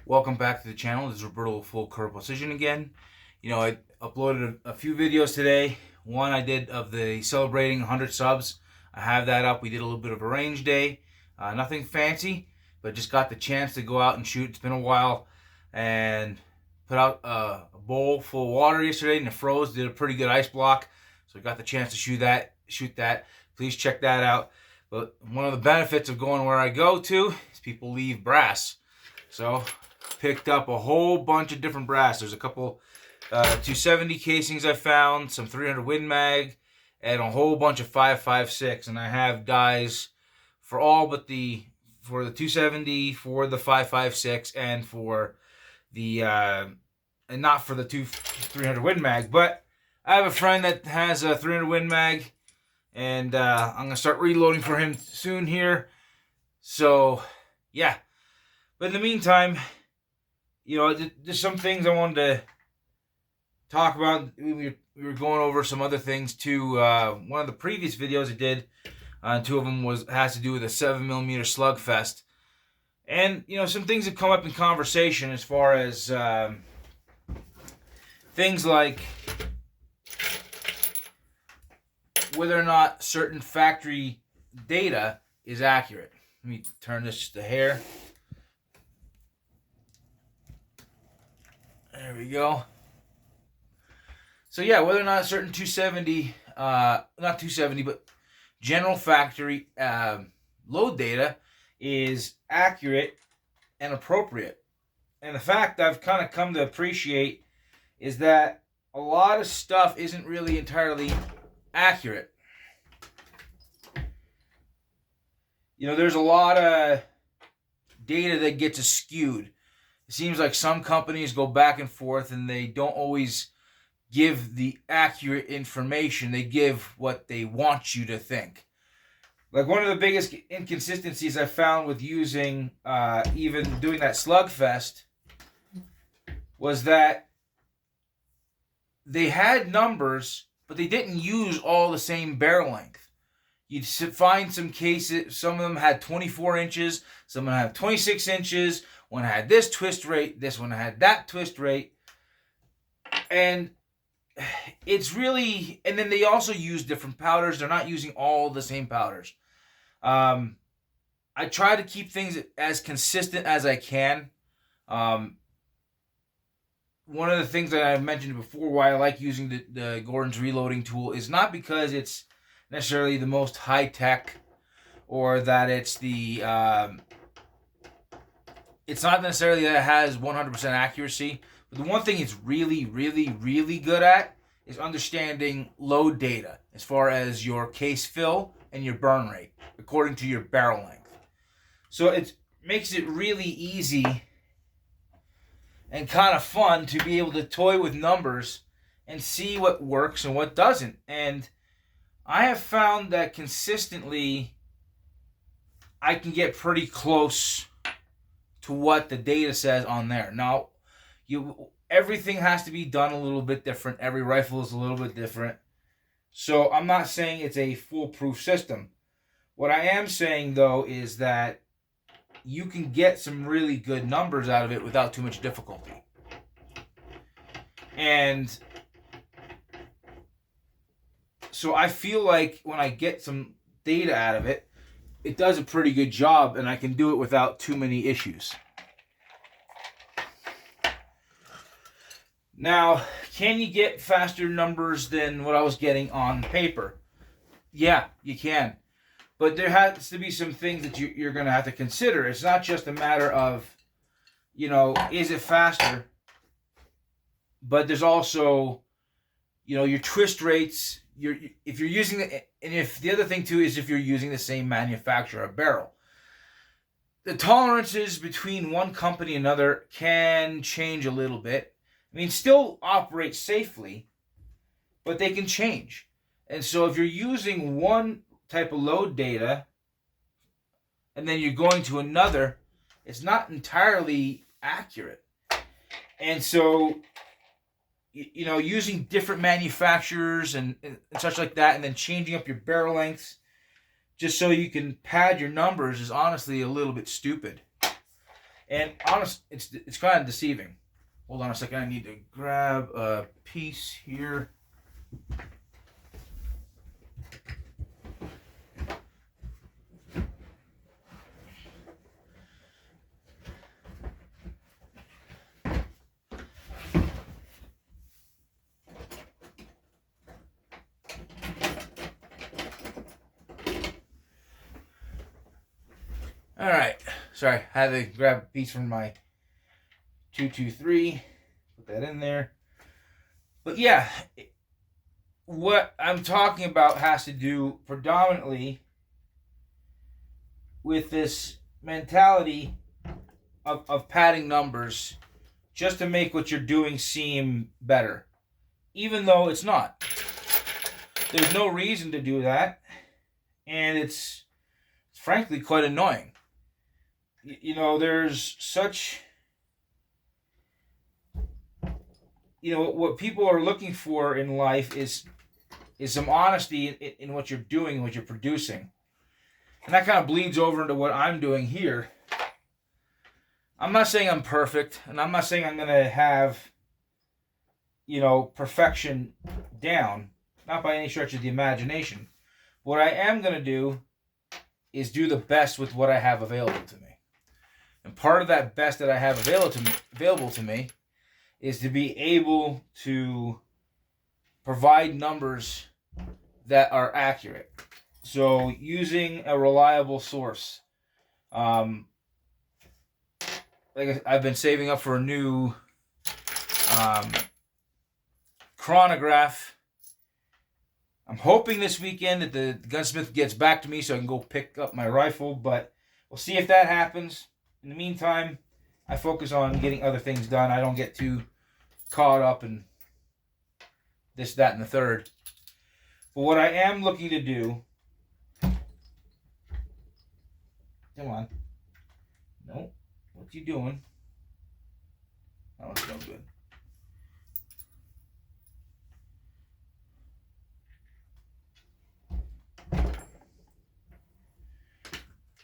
Welcome back to the channel. This is Roberto Full Curve Precision again. I uploaded a few videos today. One I did of the celebrating 100 subs. I have that up. We did a little bit of a range day. Nothing fancy, but just got the chance to go out and shoot. It's been a while. And put out a bowl full of water yesterday and it froze. Did a pretty good ice block. So I got the chance to shoot that. Please check that out. But one of the benefits of going where I go to is people leave brass. So picked up a whole bunch of different brass. There's a couple 270 casings I found, some 300 Win Mag, and a whole bunch of 5.56. And I have dies for all but the 270, for the 5.56, and for the and not for the 300 Win Mag. But I have a friend that has a 300 Win Mag, and I'm gonna start reloading for him soon here. So yeah. But in the meantime, there's some things I wanted to talk about. We were going over some other things too. One of the previous videos I did, two of them has to do with a 7mm slugfest, and some things have come up in conversation as far as things like whether or not certain factory data is accurate. Let me turn this just a hair. There we go. So yeah, whether or not certain 270, not 270, but general factory load data is accurate and appropriate. And the fact I've kind of come to appreciate is that a lot of stuff isn't really entirely accurate. There's a lot of data that gets skewed. It seems like some companies go back and forth and they don't always give the accurate information. They give what they want you to think. Like one of the biggest inconsistencies I found with using, even doing that slugfest, was that they had numbers, but they didn't use all the same barrel length. You'd find some cases, some of them had 24 inches, some of them had 26 inches, one had this twist rate, this one had that twist rate. And it's really, and then they also use different powders. They're not using all the same powders. I try to keep things as consistent as I can. One of the things that I mentioned before why I like using the Gordon's reloading tool is not because it's necessarily the most high-tech or that it's it's not necessarily that it has 100% accuracy, but the one thing it's really, really, really good at is understanding load data as far as your case fill and your burn rate according to your barrel length. So it makes it really easy and kind of fun to be able to toy with numbers and see what works and what doesn't. And I have found that consistently I can get pretty close to what the data says on there. Now, everything has to be done a little bit different. Every rifle is a little bit different. So I'm not saying it's a foolproof system. What I am saying, though, is that you can get some really good numbers out of it without too much difficulty. And so I feel like when I get some data out of it, it does a pretty good job, and I can do it without too many issues. Now, can you get faster numbers than what I was getting on paper? Yeah, you can. But there has to be some things that you're going to have to consider. It's not just a matter of, is it faster? But there's also, your twist rates. If you're using and if the other thing too is if you're using the same manufacturer of barrel, the tolerances between one company and another can change a little bit. I mean, still operate safely, but they can change. And so if you're using one type of load data and then you're going to another, it's not entirely accurate. And so using different manufacturers and such like that, and then changing up your barrel lengths just so you can pad your numbers is honestly a little bit stupid. And honest, it's kind of deceiving. Hold on a second. I need to grab a piece here. All right. Sorry, I had to grab a piece from my 223. Put that in there. But yeah, what I'm talking about has to do predominantly with this mentality of padding numbers just to make what you're doing seem better, even though it's not. There's no reason to do that, and it's frankly quite annoying. You know, there's such, you know, what people are looking for in life is some honesty in what you're doing, what you're producing. And that kind of bleeds over into what I'm doing here. I'm not saying I'm perfect, and I'm not saying I'm going to have, you know, perfection down, not by any stretch of the imagination. What I am going to do is do the best with what I have available to me. And part of that best that I have available to me is to be able to provide numbers that are accurate. So using a reliable source. Like I've been saving up for a new chronograph. I'm hoping this weekend that the gunsmith gets back to me so I can go pick up my rifle, but we'll see if that happens. In the meantime, I focus on getting other things done. I don't get too caught up in this, that, and the third. But what I am looking to do... Come on. No. What you doing? Oh, it's no good.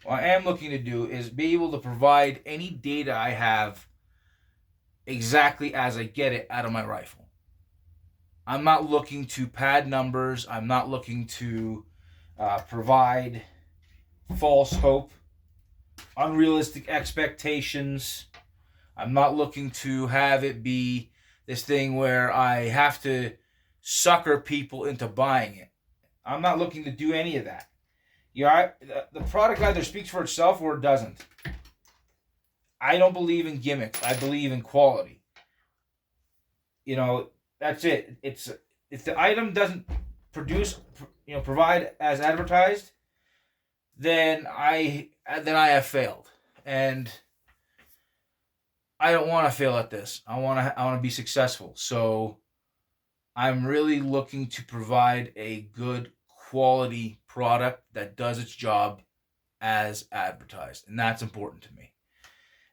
What I am looking to do is be able to provide any data I have exactly as I get it out of my rifle. I'm not looking to pad numbers. I'm not looking to provide false hope, unrealistic expectations. I'm not looking to have it be this thing where I have to sucker people into buying it. I'm not looking to do any of that. Yeah, the product either speaks for itself or it doesn't. I don't believe in gimmicks. I believe in quality. You know, that's it. It's if the item doesn't provide as advertised, then I have failed, and I don't want to fail at this. I want to be successful. So I'm really looking to provide a good quality product that does its job as advertised, and that's important to me.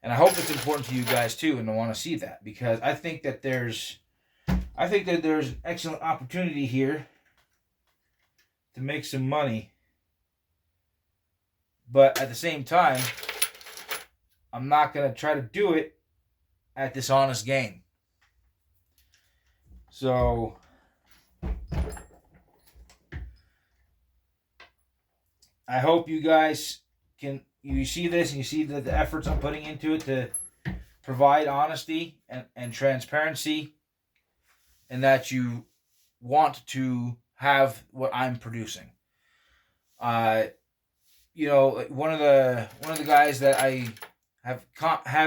And I hope it's important to you guys too, and I want to see that, because I think that there's an excellent opportunity here to make some money. But at the same time, I'm not going to try to do it at dishonest gain. So I hope you guys you see this and you see the efforts I'm putting into it to provide honesty and transparency, and that you want to have what I'm producing. You know, one of the guys that I have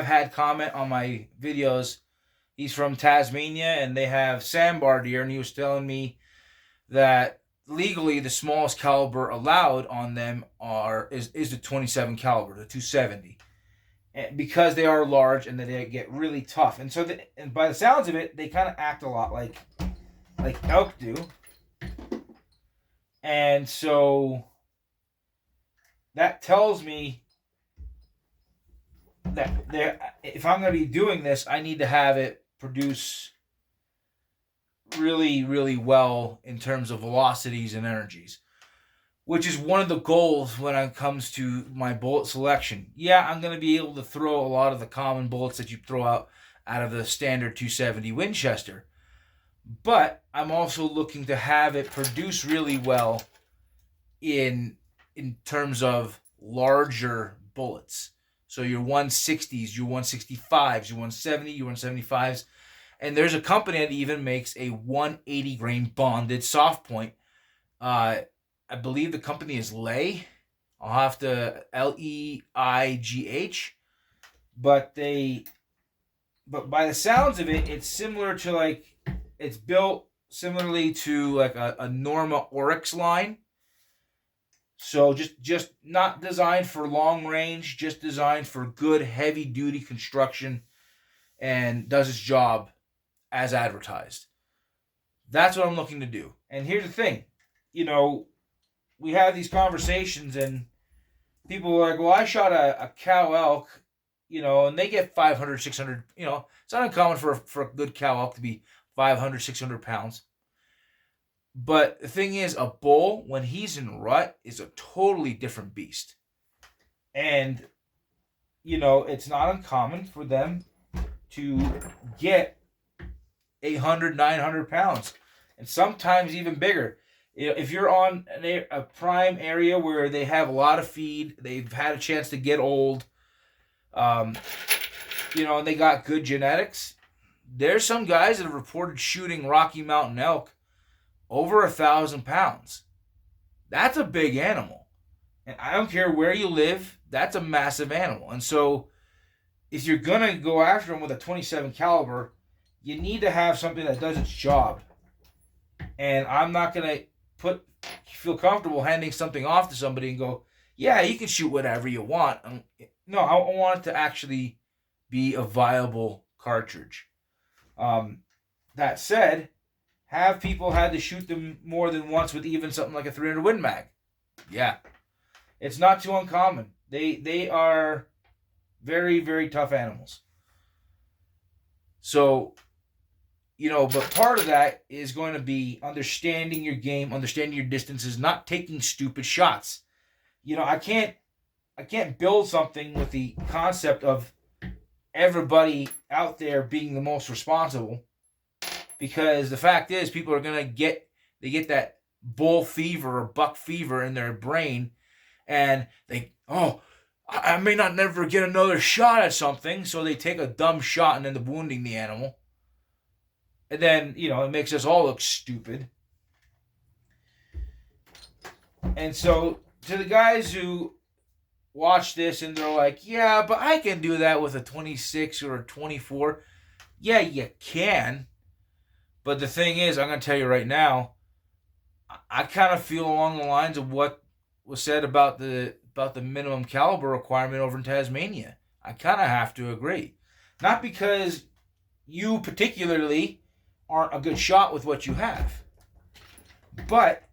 had comment on my videos, he's from Tasmania, and they have sandbar deer, and he was telling me that legally the smallest caliber allowed on them is the 27 caliber, the 270, and because they are large and they get really tough, and so and by the sounds of it, they kind of act a lot like elk do, and so that tells me that if I'm going to be doing this, I need to have it produce really, really well in terms of velocities and energies. which is one of the goals when it comes to my bullet selection. Yeah, I'm going to be able to throw a lot of the common bullets that you throw out of the standard 270 Winchester, but I'm also looking to have it produce really well in terms of larger bullets. So your 160s, your 165s, your 170, your 175s. And there's a company that even makes a 180 grain bonded soft point. I believe the company is Lay. I'll have to Leigh. But by the sounds of it, it's similar to like, it's built similarly to like a Norma Oryx line. So just not designed for long range, just designed for good heavy duty construction, and does its job as advertised. That's what I'm looking to do. And here's the thing, we have these conversations and people are like, well, I shot a cow elk, and they get 500, 600, it's not uncommon for a good cow elk to be 500, 600 pounds. But the thing is, a bull, when he's in rut, is a totally different beast. And, it's not uncommon for them to get 800, 900 pounds. And sometimes even bigger. If you're on a prime area where they have a lot of feed, they've had a chance to get old, and they got good genetics, there's some guys that have reported shooting Rocky Mountain elk over 1,000 pounds. That's a big animal. And I don't care where you live, that's a massive animal. And so if you're going to go after them with a 27 caliber, you need to have something that does its job. And I'm not going to feel comfortable handing something off to somebody and go, yeah, you can shoot whatever you want. No, I want it to actually be a viable cartridge. That said, have people had to shoot them more than once with even something like a 300 Win Mag? Yeah. It's not too uncommon. They are very, very tough animals. So, but part of that is going to be understanding your game, understanding your distances, not taking stupid shots. I can't build something with the concept of everybody out there being the most responsible. Because the fact is, people are going to get that bull fever or buck fever in their brain. And I may not never get another shot at something. So they take a dumb shot and end up wounding the animal. And then, it makes us all look stupid. And so to the guys who watch this and they're like, yeah, but I can do that with a 26 or a 24. Yeah, you can. But the thing is, I'm going to tell you right now, I kind of feel along the lines of what was said about the minimum caliber requirement over in Tasmania. I kind of have to agree. Not because you particularly aren't a good shot with what you have, but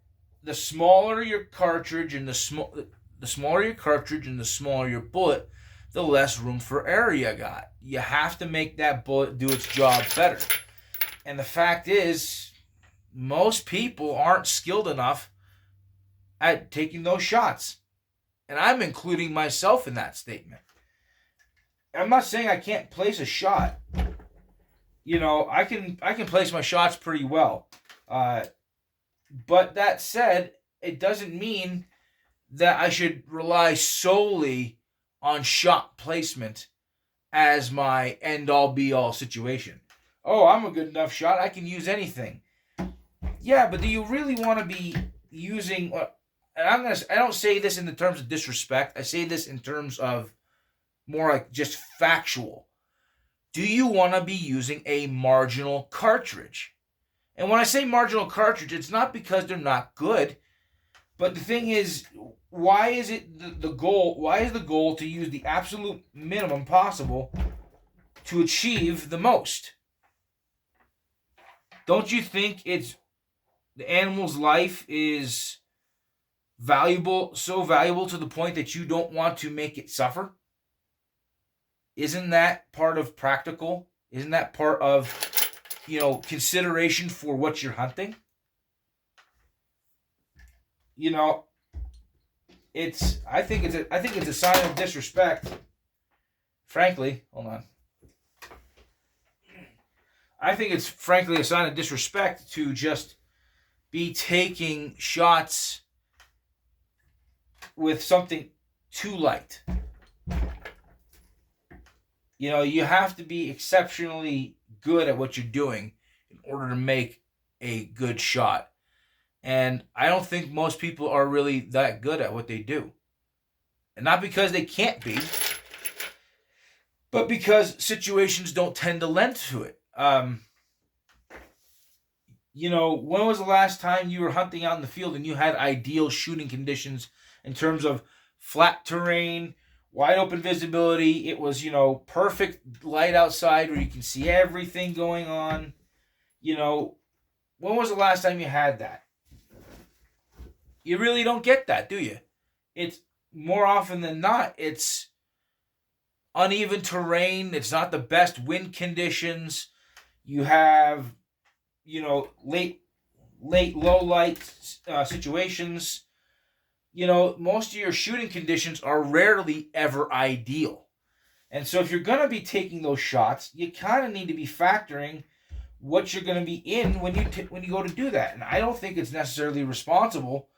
the smaller your cartridge and the smaller your cartridge and the smaller your bullet, the less room for error you got. You have to make that bullet do its job better. And the fact is, most people aren't skilled enough at taking those shots. And I'm including myself in that statement. I'm not saying I can't place a shot. I can place my shots pretty well. But that said, it doesn't mean that I should rely solely on shot placement as my end-all be-all situation. Oh, I'm a good enough shot, I can use anything. Yeah, but do you really want to be using... And I don't say this in the terms of disrespect. I say this in terms of more like just factual. Do you want to be using a marginal cartridge? And when I say marginal cartridge, it's not because they're not good. But the thing is, why is it the goal? Why is the goal to use the absolute minimum possible to achieve the most? Don't you think the animal's life is so valuable to the point that you don't want to make it suffer? Isn't that part of practical? Isn't that part of, consideration for what you're hunting? I think it's a sign of disrespect. Frankly, hold on. I think it's frankly a sign of disrespect to just be taking shots with something too light. You know, you have to be exceptionally good at what you're doing in order to make a good shot. And I don't think most people are really that good at what they do. And not because they can't be, but because situations don't tend to lend to it. You know, when was the last time you were hunting out in the field and you had ideal shooting conditions in terms of flat terrain, wide open visibility? It was, you know, perfect light outside where you can see everything going on. You know, when was the last time you had that? You really don't get that, do you? It's more often than not, it's uneven terrain. It's not the best wind conditions. You have, you know, late low light situations. You know, most of your shooting conditions are rarely ever ideal. And so if you're going to be taking those shots, you kind of need to be factoring what you're going to be in when you go to do that. And I don't think it's necessarily responsible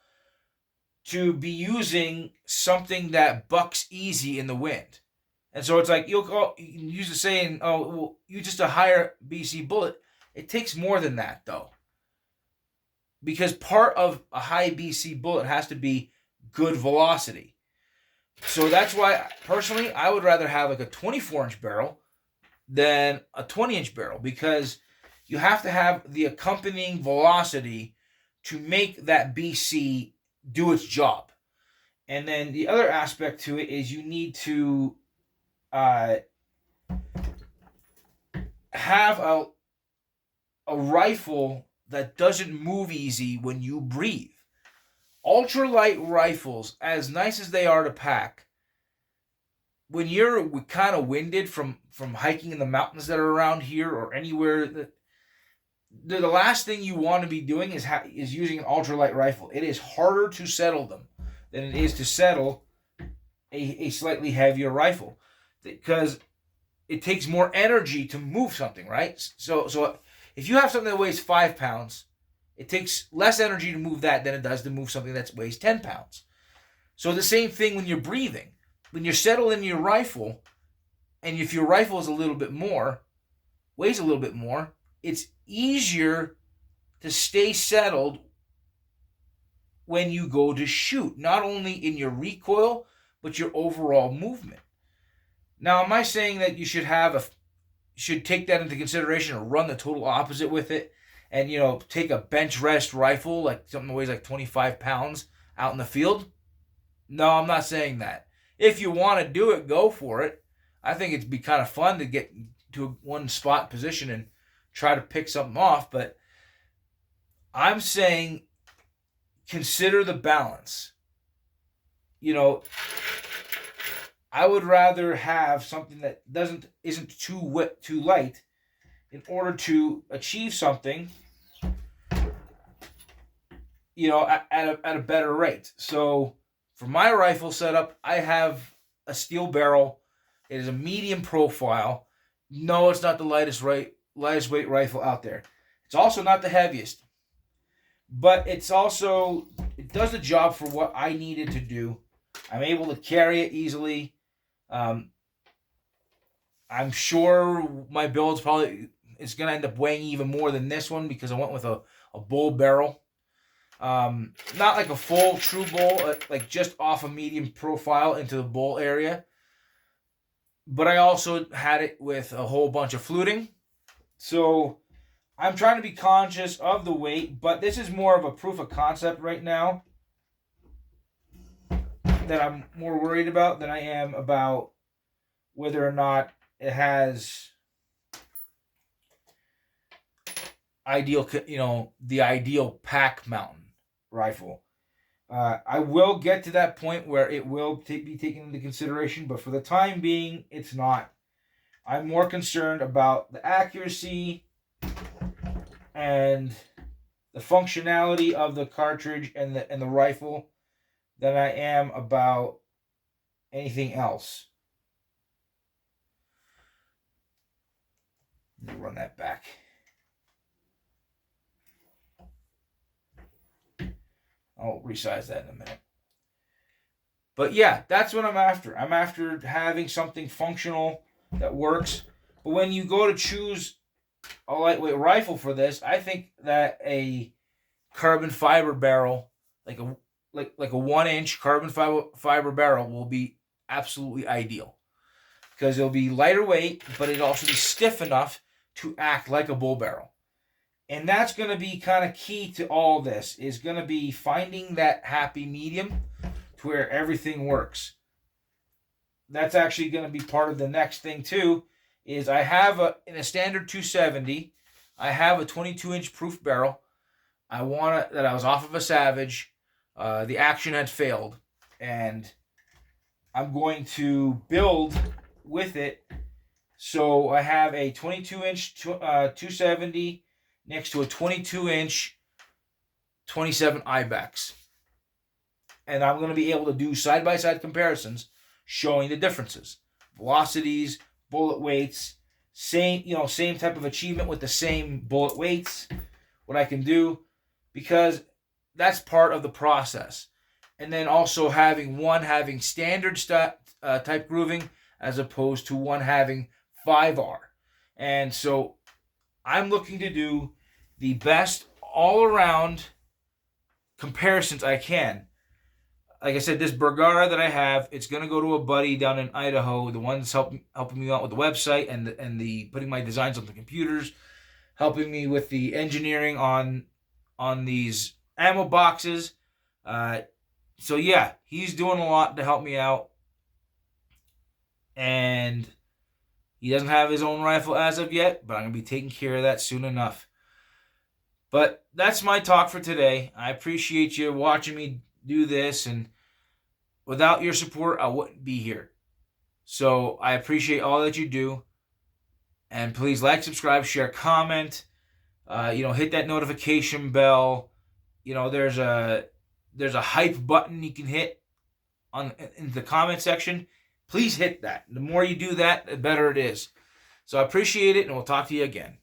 to be using something that bucks easy in the wind. And so it's like, you can use the saying, oh, well, you just a higher BC bullet. It takes more than that, though. Because part of a high BC bullet has to be good velocity. So that's why, personally, I would rather have like a 24-inch barrel than a 20-inch barrel. Because you have to have the accompanying velocity to make that BC do its job. And then the other aspect to it is you need to have a rifle that doesn't move easy when you breathe. Ultralight rifles, as nice as they are to pack, when you're kind of winded from hiking in the mountains that are around here or anywhere, the last thing you want to be doing is using an ultralight rifle. It is harder to settle them than it is to settle a slightly heavier rifle, because it takes more energy to move something, right? So if you have something that weighs 5 pounds, it takes less energy to move that than it does to move something that weighs 10 pounds. So the same thing when you're breathing. When you're settling your rifle, and if your rifle is a little bit more, weighs a little bit more, it's easier to stay settled when you go to shoot, not only in your recoil, but your overall movement. Now, am I saying that you should take that into consideration or run the total opposite with it and, you know, take a bench rest rifle, like something that weighs like 25 pounds out in the field? No, I'm not saying that. If you want to do it, go for it. I think it'd be kind of fun to get to one spot position and try to pick something off, but I'm saying consider the balance. You know, I would rather have something that isn't too light in order to achieve something, you know, at a better rate. So for my rifle setup, I have a steel barrel. It is a medium profile. No, it's not the lightest weight rifle out there. It's also not the heaviest. But it does the job for what I needed to do. I'm able to carry it easily. I'm sure my build's probably is going to end up weighing even more than this one because I went with a bull barrel. Not like a full true bull, like just off a medium profile into the bull area. But I also had it with a whole bunch of fluting. So I'm trying to be conscious of the weight, but this is more of a proof of concept right now that I'm more worried about than I am about whether or not it has the ideal pack mountain rifle. I will get to that point where it will be taken into consideration, but for the time being, it's not. I'm more concerned about the accuracy and the functionality of the cartridge and the rifle than I am about anything else. Let me run that back. I'll resize that in a minute. But yeah, that's what I'm after. I'm after having something functional that works. But when you go to choose a lightweight rifle for this, I think that a carbon fiber barrel, like a 1-inch carbon fiber barrel, will be absolutely ideal, because it'll be lighter weight, but it'll also be stiff enough to act like a bull barrel. And that's going to be kind of key to all this, is going to be finding that happy medium to where everything works. That's actually going to be part of the next thing too, is I have in a standard 270, I have a 22-inch proof barrel. I want that I was off of a Savage. The action had failed, and I'm going to build with it. So I have a 22-inch 270 next to a 22-inch 27 Ibex. And I'm going to be able to do side-by-side comparisons showing the differences. Velocities, bullet weights, same type of achievement with the same bullet weights, what I can do, because that's part of the process. And then also having standard type grooving as opposed to one having 5R. And so I'm looking to do the best all-around comparisons I can. Like I said, this Bergara that I have, it's going to go to a buddy down in Idaho, the one that's helping me out with the website and the putting my designs on the computers, helping me with the engineering on these ammo boxes. So yeah, he's doing a lot to help me out. And he doesn't have his own rifle as of yet, but I'm going to be taking care of that soon enough. But that's my talk for today. I appreciate you watching me do this, and without your support, I wouldn't be here. So I appreciate all that you do. And please like, subscribe, share, comment. Hit that notification bell. There's a hype button you can hit in the comment section. Please hit that. The more you do that, the better it is. So I appreciate it, and we'll talk to you again.